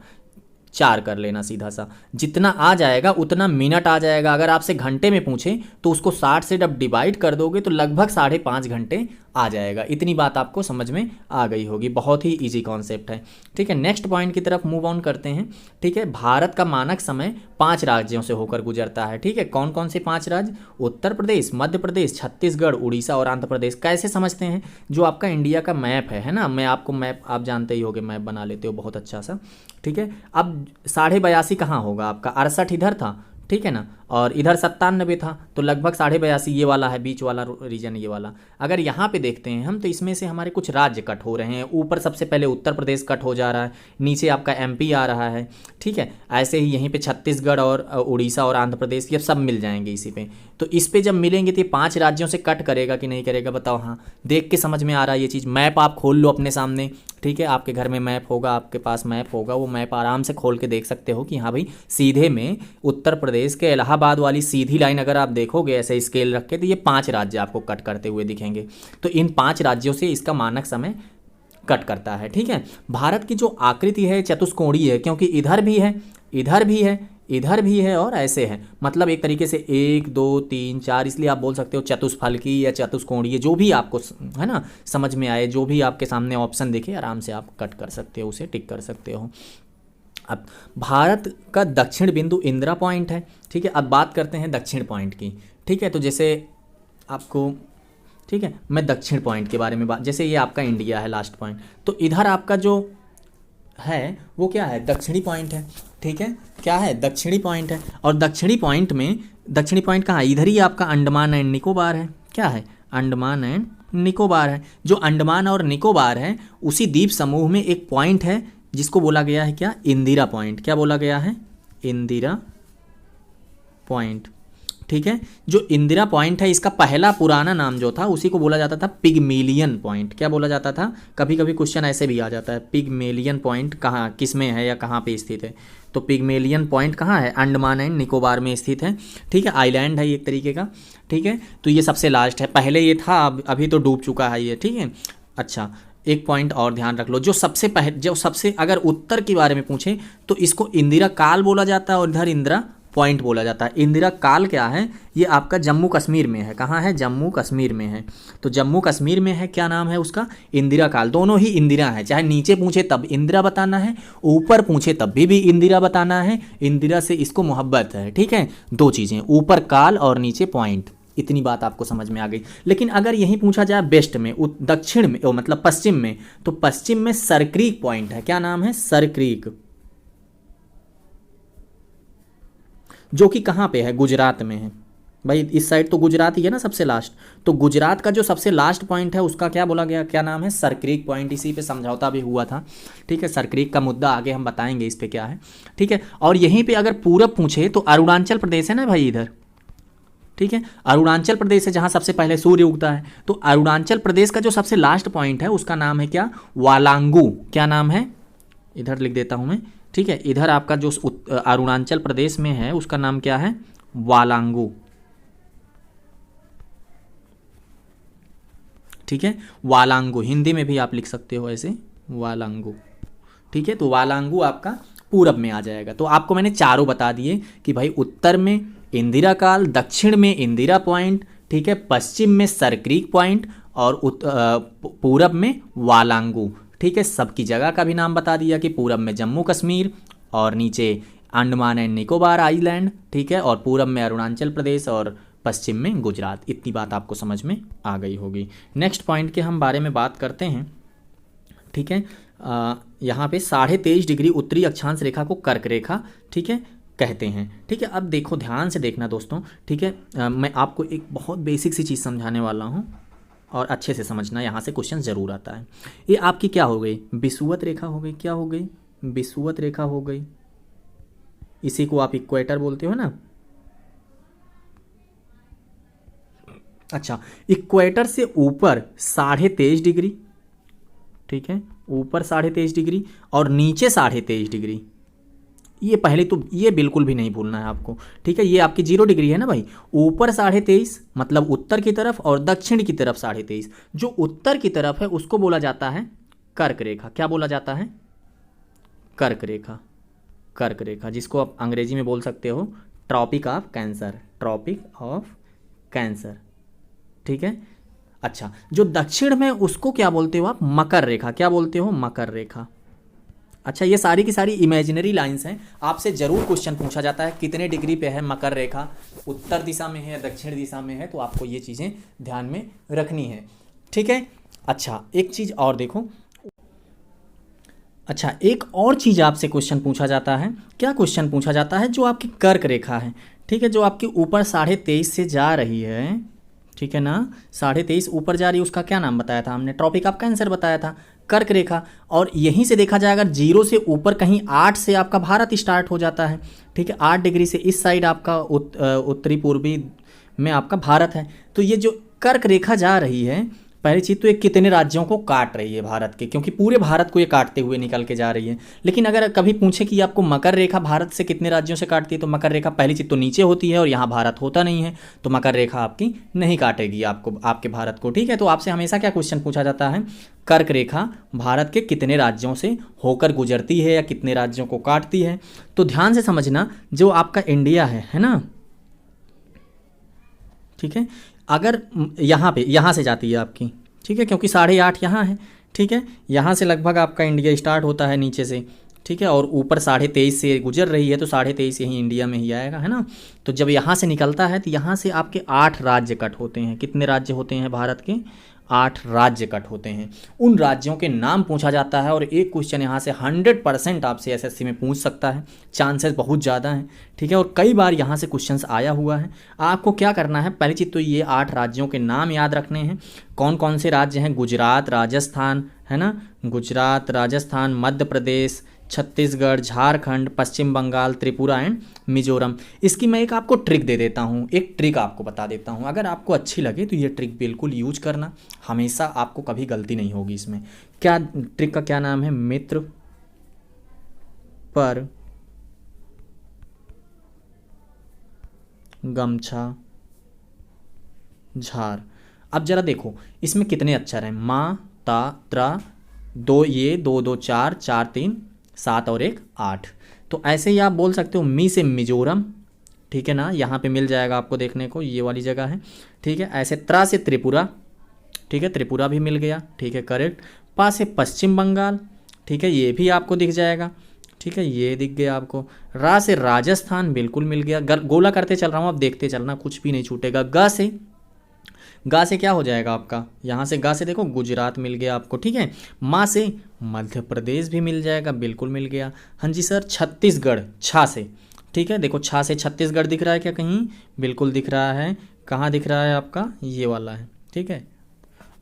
4 कर लेना सीधा सा। जितना आ जाएगा उतना मिनट आ जाएगा। अगर आपसे घंटे में पूछे तो उसको 60 से जब डिवाइड कर दोगे तो लगभग 5.5 घंटे आ जाएगा। इतनी बात आपको समझ में आ गई होगी, बहुत ही इजी कॉन्सेप्ट है। ठीक है, नेक्स्ट पॉइंट की तरफ मूव ऑन करते हैं। ठीक है, भारत का मानक समय 5 राज्यों से होकर गुजरता है। ठीक है, कौन कौन से 5 राज्य, उत्तर प्रदेश, मध्य प्रदेश, छत्तीसगढ़, उड़ीसा और आंध्र प्रदेश। कैसे समझते हैं, जो आपका इंडिया का मैप है ना, मैं आपको मैप, आप जानते ही होगे, मैप बना लेते हो बहुत अच्छा सा। ठीक है, अब 82.5 कहाँ होगा आपका, 68 इधर था। ठीक है ना, और इधर 97 था, तो लगभग 82.5 ये वाला है, बीच वाला रीजन ये वाला। अगर यहाँ पे देखते हैं हम तो इसमें से हमारे कुछ राज्य कट हो रहे हैं। ऊपर सबसे पहले उत्तर प्रदेश कट हो जा रहा है, नीचे आपका एमपी आ रहा है। ठीक है, ऐसे ही यहीं पे छत्तीसगढ़ और उड़ीसा और आंध्र प्रदेश ये सब मिल जाएंगे इसी पे। तो इस पे जब मिलेंगे तो ये 5 राज्यों से कट करेगा कि नहीं करेगा, बताओ। हाँ, देख के समझ में आ रहा है ये चीज़। मैप आप खोल लो अपने सामने। ठीक है, आपके घर में मैप होगा, आपके पास मैप होगा, वो मैप आराम से खोल के देख सकते हो कि हाँ भाई सीधे में उत्तर प्रदेश के इलाहाबाद वाली सीधी लाइन अगर आप देखोगे ऐसे स्केल रख के तो ये 5 राज्य आपको कट करते हुए दिखेंगे। तो इन 5 राज्यों से इसका मानक समय कट करता है। ठीक है, भारत की जो आकृति है चतुष्कोणीय है, क्योंकि इधर भी है, इधर भी है, इधर भी है और ऐसे है। मतलब एक तरीके से 1 2 3 4, इसलिए आप बोल सकते हो चतुष्फलकी या चतुष्कोणीय, जो भी आपको है ना समझ में आए, जो भी आपके सामने ऑप्शन दिखे आराम से आप कट कर सकते हो, उसे टिक कर सकते हो। अब भारत का दक्षिण बिंदु इंदिरा पॉइंट है। ठीक है, अब बात करते हैं दक्षिण पॉइंट की। ठीक है, तो जैसे आपको, ठीक है, मैं दक्षिण पॉइंट के बारे में बात, जैसे ये आपका इंडिया है लास्ट पॉइंट, तो इधर आपका जो है वो क्या है, दक्षिणी पॉइंट है। ठीक है, क्या है, दक्षिणी पॉइंट है। और दक्षिणी पॉइंट कहाँ है, इधर ही आपका अंडमान एंड निकोबार है। क्या है, अंडमान एंड निकोबार है। जो अंडमान और निकोबार है उसी द्वीप समूह में एक पॉइंट है जिसको बोला गया है क्या, इंदिरा पॉइंट। क्या बोला गया है, इंदिरा पॉइंट। ठीक है, जो इंदिरा पॉइंट है इसका पहला पुराना नाम जो था उसी को बोला जाता था पिगमेलियन पॉइंट। क्या बोला जाता था, कभी कभी क्वेश्चन ऐसे भी आ जाता है, पिगमेलियन पॉइंट कहाँ, किस में है या कहाँ पे स्थित है। तो पिगमेलियन पॉइंट कहाँ है, अंडमान एंड निकोबार में स्थित है। ठीक है, आइलैंड है एक तरीके का। ठीक है, तो ये सबसे लास्ट है, पहले ये था अभी तो डूब चुका है ये। ठीक है, अच्छा एक पॉइंट और ध्यान रख लो, जो सबसे अगर उत्तर के बारे में पूछे तो इसको इंदिरा काल बोला जाता है और इधर इंदिरा पॉइंट बोला जाता है। इंदिरा काल क्या है, ये आपका जम्मू कश्मीर में है। कहाँ है, जम्मू कश्मीर में है। तो जम्मू कश्मीर में है, क्या नाम है उसका, इंदिरा काल। दोनों ही इंदिरा है, चाहे नीचे पूछे तब इंदिरा बताना है, ऊपर पूछे तब भी इंदिरा बताना है। इंदिरा से इसको मोहब्बत है। ठीक है, दो चीज़ें, ऊपर काल और नीचे पॉइंट। इतनी बात आपको समझ में आ गई। लेकिन अगर यहीं पूछा जाए वेस्ट में, दक्षिण में, मतलब पश्चिम में, तो पश्चिम में सरक्रीक पॉइंट है। क्या नाम है, सरक्रीक, जो कि कहाँ पे है, गुजरात में है। भाई इस साइड तो गुजरात ही है ना सबसे लास्ट, तो गुजरात का जो सबसे लास्ट पॉइंट है उसका क्या बोला गया, क्या नाम है, सरक्रीक पॉइंट। इसी पे समझौता भी हुआ था। ठीक है, सरक्रीक का मुद्दा आगे हम बताएंगे इस पे क्या है। ठीक है, और यहीं पे अगर पूरब पूछे तो अरुणाचल प्रदेश है ना भाई इधर। ठीक है, अरुणाचल प्रदेश है जहाँ सबसे पहले सूर्य उगता है। तो अरुणाचल प्रदेश का जो सबसे लास्ट पॉइंट है उसका नाम है क्या, वालांगू। क्या नाम है, इधर लिख देता हूँ मैं। ठीक है, इधर आपका जो अरुणाचल प्रदेश में है उसका नाम क्या है, वालांगू। ठीक है, वालांगू, हिंदी में भी आप लिख सकते हो ऐसे, वालांगू। ठीक है, तो वालांगू आपका पूरब में आ जाएगा। तो आपको मैंने चारों बता दिए कि भाई उत्तर में इंदिरा काल, दक्षिण में इंदिरा पॉइंट, ठीक है, पश्चिम में सरक्रीक पॉइंट और पूरब में वालांगू। ठीक है, सबकी जगह का भी नाम बता दिया कि पूरब में जम्मू कश्मीर और नीचे अंडमान एंड निकोबार आइलैंड। ठीक है, और पूरब में अरुणाचल प्रदेश और पश्चिम में गुजरात। इतनी बात आपको समझ में आ गई होगी। नेक्स्ट पॉइंट के हम बारे में बात करते हैं। ठीक है, यहाँ पे 23.5 डिग्री उत्तरी अक्षांश रेखा को कर्क रेखा, ठीक है, कहते हैं। ठीक है, अब देखो ध्यान से देखना दोस्तों। ठीक है, मैं आपको एक बहुत बेसिक सी चीज़ समझाने वाला हूँ और अच्छे से समझना, यहाँ से क्वेश्चन ज़रूर आता है। ये आपकी क्या हो गई, विषुवत रेखा हो गई। क्या हो गई, विषुवत रेखा हो गई। इसी को आप इक्वेटर बोलते हो ना। अच्छा, इक्वेटर से ऊपर 23.5 डिग्री, ठीक है, ऊपर 23.5 डिग्री और नीचे 23.5 डिग्री। ये पहले तो ये बिल्कुल भी नहीं भूलना है आपको। ठीक है, ये आपकी 0 डिग्री है ना भाई। ऊपर 23.5 मतलब उत्तर की तरफ और दक्षिण की तरफ 23.5। जो उत्तर की तरफ है उसको बोला जाता है कर्क रेखा। क्या बोला जाता है, कर्क रेखा। कर्क रेखा, जिसको आप अंग्रेजी में बोल सकते हो Tropic of Cancer, Tropic of Cancer. ठीक है, अच्छा, जो दक्षिण में उसको क्या बोलते हो आप, मकर रेखा। क्या बोलते हो, मकर रेखा। अच्छा, ये सारी की सारी इमेजिनरी लाइंस हैं। आपसे जरूर क्वेश्चन पूछा जाता है कितने डिग्री पे है मकर रेखा, उत्तर दिशा में है या दक्षिण दिशा में है, तो आपको ये चीज़ें ध्यान में रखनी है। ठीक है, अच्छा एक चीज़ और देखो। अच्छा, एक और चीज़ आपसे क्वेश्चन पूछा जाता है। क्या क्वेश्चन पूछा जाता है, जो आपकी कर्क रेखा है, ठीक है, जो आपकी ऊपर 23.5 से जा रही है, ठीक है ना, 23.5 ऊपर जा रही है, उसका क्या नाम बताया था हमने, ट्रॉपिक ऑफ कैंसर बताया था, कर्क रेखा। और यहीं से देखा जाए अगर 0 से ऊपर कहीं 8 से आपका भारत स्टार्ट हो जाता है। ठीक है, 8 डिग्री से इस साइड आपका उत्तरी पूर्वी में आपका भारत है। तो ये जो कर्क रेखा जा रही है, पहली चीज़ तो ये कितने राज्यों को काट रही है भारत के, क्योंकि पूरे भारत को ये काटते हुए निकल के जा रही है। लेकिन अगर कभी पूछे कि आपको मकर रेखा भारत से कितने राज्यों से काटती है, तो मकर रेखा पहली चीज़ तो नीचे होती है और यहाँ भारत होता नहीं है, तो मकर रेखा आपकी नहीं काटेगी आपको, आपके भारत को। ठीक है, तो आपसे हमेशा क्या क्वेश्चन पूछा जाता है, कर्क रेखा भारत के कितने राज्यों से होकर गुजरती है या कितने राज्यों को काटती है। तो ध्यान से समझना, जो आपका इंडिया है ना, ठीक है, अगर यहाँ से जाती है आपकी, ठीक है, क्योंकि 8.5 यहाँ है। ठीक है, यहाँ से लगभग आपका इंडिया स्टार्ट होता है नीचे से। ठीक है, और ऊपर 23.5 से गुजर रही है, तो 23.5 यहीं इंडिया में ही आएगा, है ना। तो जब यहाँ से निकलता है तो यहाँ से आपके 8 राज्य कट होते हैं। कितने राज्य होते हैं भारत के, 8 राज्य कट होते हैं। उन राज्यों के नाम पूछा जाता है और एक क्वेश्चन यहाँ से 100% आपसे एसएससी में पूछ सकता है, चांसेस बहुत ज़्यादा हैं, ठीक है। और कई बार यहाँ से क्वेश्चंस आया हुआ है। आपको क्या करना है, पहली चीज़ तो ये 8 राज्यों के नाम याद रखने हैं। कौन कौन से राज्य हैं, गुजरात, राजस्थान, है ना, गुजरात, राजस्थान, मध्य प्रदेश, छत्तीसगढ़, झारखंड, पश्चिम बंगाल, त्रिपुरा एंड मिजोरम। इसकी मैं एक आपको ट्रिक दे देता हूँ, एक ट्रिक आपको बता देता हूँ, अगर आपको अच्छी लगे तो ये ट्रिक बिल्कुल यूज करना, हमेशा आपको कभी गलती नहीं होगी इसमें। क्या ट्रिक का क्या नाम है, मित्र पर गमछा झार। अब जरा देखो इसमें कितने अक्षर हैं, मा, ता, त्रा, दो ये, दो दो चार, चार तीन 7 और 1 8। तो ऐसे ही आप बोल सकते हो मी से मिजोरम, ठीक है ना, यहाँ पे मिल जाएगा आपको देखने को, ये वाली जगह है, ठीक है। ऐसे त्रा से त्रिपुरा, ठीक है, त्रिपुरा भी मिल गया, ठीक है, करेक्ट। पा से पश्चिम बंगाल, ठीक है, ये भी आपको दिख जाएगा, ठीक है, ये दिख गया आपको। रा से राजस्थान बिल्कुल मिल गया, गोला करते चल रहा हूँ, आप देखते चलना, कुछ भी नहीं छूटेगा। गा से क्या हो जाएगा आपका, यहाँ से गा से देखो गुजरात मिल गया आपको, ठीक है। माँ से मध्य प्रदेश भी मिल जाएगा, बिल्कुल मिल गया। हाँ जी सर, छत्तीसगढ़, छा से, ठीक है, देखो छा से छत्तीसगढ़ दिख रहा है क्या कहीं, बिल्कुल दिख रहा है। कहाँ दिख रहा है आपका, ये वाला है, ठीक है।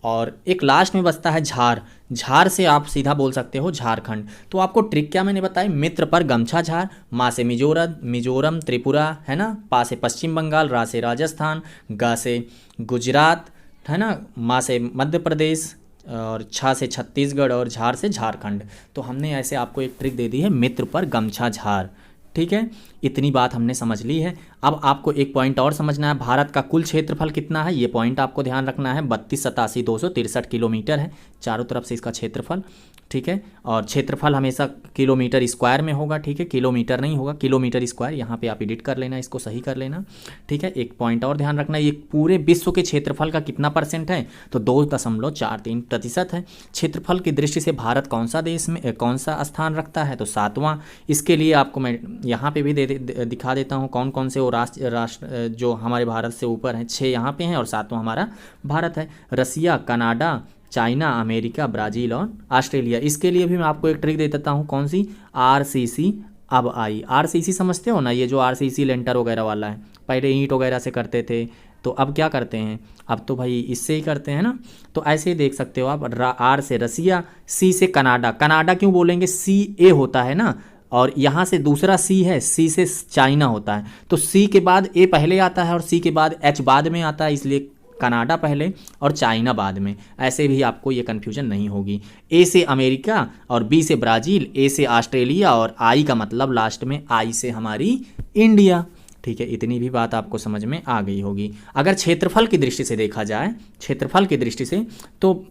और एक लास्ट में बचता है झार, झार से आप सीधा बोल सकते हो झारखंड। तो आपको ट्रिक क्या मैंने बताई, मित्र पर गमछा झार, मा से मिजोरम त्रिपुरा, है ना, पा से पश्चिम बंगाल, रा से राजस्थान, गा से गुजरात, है ना, मा से मध्य प्रदेश, और छा से छत्तीसगढ़ और झार से झारखंड। तो हमने ऐसे आपको एक ट्रिक दे दी है, मित्र पर गमछा झार, ठीक है। इतनी बात हमने समझ ली है। अब आपको एक पॉइंट और समझना है, भारत का कुल क्षेत्रफल कितना है, ये पॉइंट आपको ध्यान रखना है। 32,87,263 किलोमीटर है चारों तरफ से इसका क्षेत्रफल, ठीक है। और क्षेत्रफल हमेशा किलोमीटर स्क्वायर में होगा, ठीक है, किलोमीटर नहीं होगा, किलोमीटर स्क्वायर। यहाँ पे आप एडिट कर लेना, इसको सही कर लेना, ठीक है। एक पॉइंट और ध्यान रखना, ये पूरे विश्व के क्षेत्रफल का कितना % है, तो 2.43% है। क्षेत्रफल की दृष्टि से भारत कौन सा देश में कौन सा स्थान रखता है, तो 7वां। इसके लिए आपको मैं यहाँ पे भी दिखा देता हूँ कौन कौन से वो राष्ट्र जो हमारे भारत से ऊपर हैं, 6 यहाँ पे हैं और 7वां हमारा भारत है। रसिया, कनाडा, चाइना, अमेरिका, ब्राज़ील और ऑस्ट्रेलिया। इसके लिए भी मैं आपको एक ट्रिक दे देता हूँ, कौन सी, RCC अब आई। RCC समझते हो ना, ये जो RCC लेंटर वगैरह वाला है, पहले ईंट वगैरह से करते थे, तो अब क्या करते हैं, अब तो भाई इससे ही करते हैं ना। तो ऐसे ही देख सकते हो आप, R से रसिया, C से कनाडा, कनाडा क्यों बोलेंगे, CA होता है ना, और यहाँ से दूसरा C है, C से चाइना होता है, तो C के बाद A पहले आता है और C के बाद H बाद में आता है, इसलिए कनाडा पहले और चाइना बाद में। ऐसे भी आपको ये कन्फ्यूजन नहीं होगी। A से अमेरिका और B से ब्राज़ील, A से ऑस्ट्रेलिया और I का मतलब लास्ट में I से हमारी इंडिया, ठीक है। इतनी भी बात आपको समझ में आ गई होगी। अगर क्षेत्रफल की दृष्टि से देखा जाए, क्षेत्रफल की दृष्टि से, तो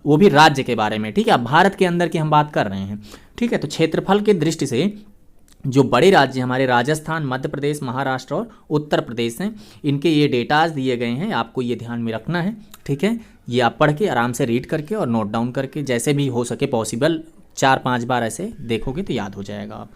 वो भी राज्य के बारे में, ठीक है, अब भारत के अंदर की हम बात कर रहे हैं, ठीक है। तो क्षेत्रफल की दृष्टि से जो बड़े राज्य हमारे राजस्थान, मध्य प्रदेश, महाराष्ट्र और उत्तर प्रदेश हैं, इनके ये डेटाज दिए गए हैं, आपको ये ध्यान में रखना है, ठीक है। ये आप पढ़ के आराम से रीड करके और नोट डाउन करके, जैसे भी हो सके पॉसिबल 4-5 बार ऐसे देखोगे तो याद हो जाएगा आप,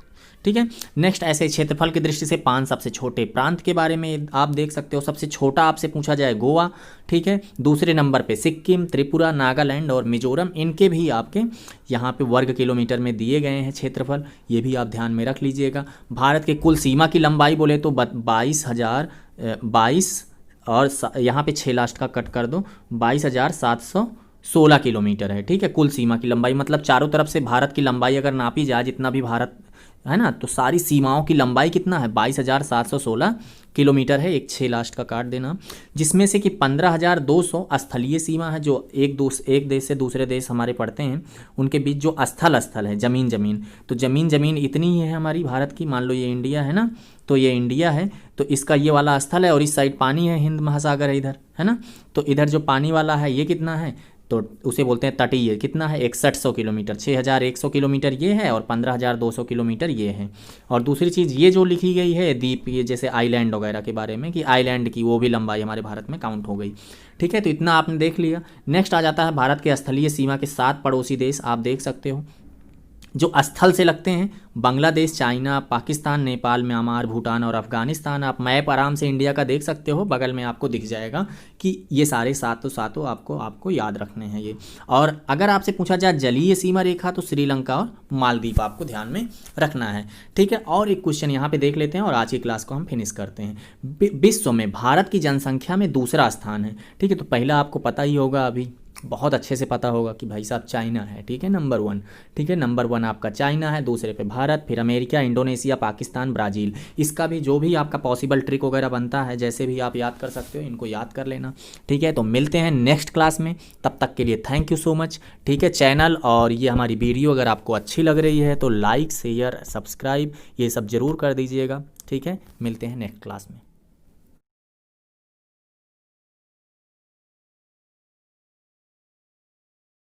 ठीक है। नेक्स्ट, ऐसे क्षेत्रफल की दृष्टि से 5 सबसे छोटे प्रांत के बारे में आप देख सकते हो। सबसे छोटा आपसे पूछा जाए गोवा, ठीक है। दूसरे नंबर पे सिक्किम, त्रिपुरा, नागालैंड और मिजोरम, इनके भी आपके यहाँ पे वर्ग किलोमीटर में दिए गए हैं क्षेत्रफल, ये भी आप ध्यान में रख लीजिएगा। भारत के कुल सीमा की लंबाई बोले तो 22 और यहाँ पे 6 लास्ट का कट कर दो, 22,716 किलोमीटर है, ठीक है। कुल सीमा की लंबाई मतलब चारों तरफ से भारत की लंबाई अगर नापी जाए, जितना भी भारत है ना, तो सारी सीमाओं की लंबाई कितना है, 22,716 किलोमीटर है। एक 6 लास्ट का काट देना, जिसमें से कि 15,200 स्थलीय सीमा है, जो एक देश से दूसरे देश हमारे पड़ते हैं, उनके बीच जो स्थल है, ज़मीन, तो ज़मीन इतनी ही है हमारी भारत की। मान लो ये इंडिया है ना, तो ये इंडिया है, तो इसका ये वाला स्थल है और इस साइड पानी है, हिंद महासागर है इधर, है ना। तो इधर जो पानी वाला है ये कितना है, तो उसे बोलते हैं तटीय, कितना है 6100 किलोमीटर, 6100 किलोमीटर ये है और 15,200 किलोमीटर ये है। और दूसरी चीज़ ये जो लिखी गई है द्वीप, ये जैसे आइलैंड वगैरह के बारे में, कि आइलैंड की वो भी लंबाई हमारे भारत में काउंट हो गई, ठीक है। तो इतना आपने देख लिया। नेक्स्ट आ जाता है भारत के स्थलीय सीमा के 7 पड़ोसी देश, आप देख सकते हो। जो स्थल से लगते हैं, बांग्लादेश, चाइना, पाकिस्तान, नेपाल, म्यांमार, भूटान और अफगानिस्तान। आप मैप आराम से इंडिया का देख सकते हो, बगल में आपको दिख जाएगा कि ये सारे सातों आपको याद रखने हैं ये। और अगर आपसे पूछा जाए जलीय सीमा रेखा, तो श्रीलंका और मालदीव आपको ध्यान में रखना है, ठीक है। और एक क्वेश्चन यहाँ पे देख लेते हैं और आज की क्लास को हम फिनिश करते हैं। विश्व में भारत की जनसंख्या में दूसरा स्थान है, ठीक है। तो पहला आपको पता ही होगा, अभी बहुत अच्छे से पता होगा कि भाई साहब चाइना है, ठीक है, नंबर 1, ठीक है, नंबर 1 आपका चाइना है, दूसरे पे भारत, फिर अमेरिका, इंडोनेशिया, पाकिस्तान, ब्राज़ील। इसका भी जो भी आपका पॉसिबल ट्रिक वगैरह बनता है, जैसे भी आप याद कर सकते हो, इनको याद कर लेना, ठीक है। तो मिलते हैं नेक्स्ट क्लास में, तब तक के लिए थैंक यू सो मच, ठीक है। चैनल और ये हमारी वीडियो अगर आपको अच्छी लग रही है तो लाइक, शेयर, सब्सक्राइब ये सब ज़रूर कर दीजिएगा, ठीक है। मिलते हैं नेक्स्ट क्लास में।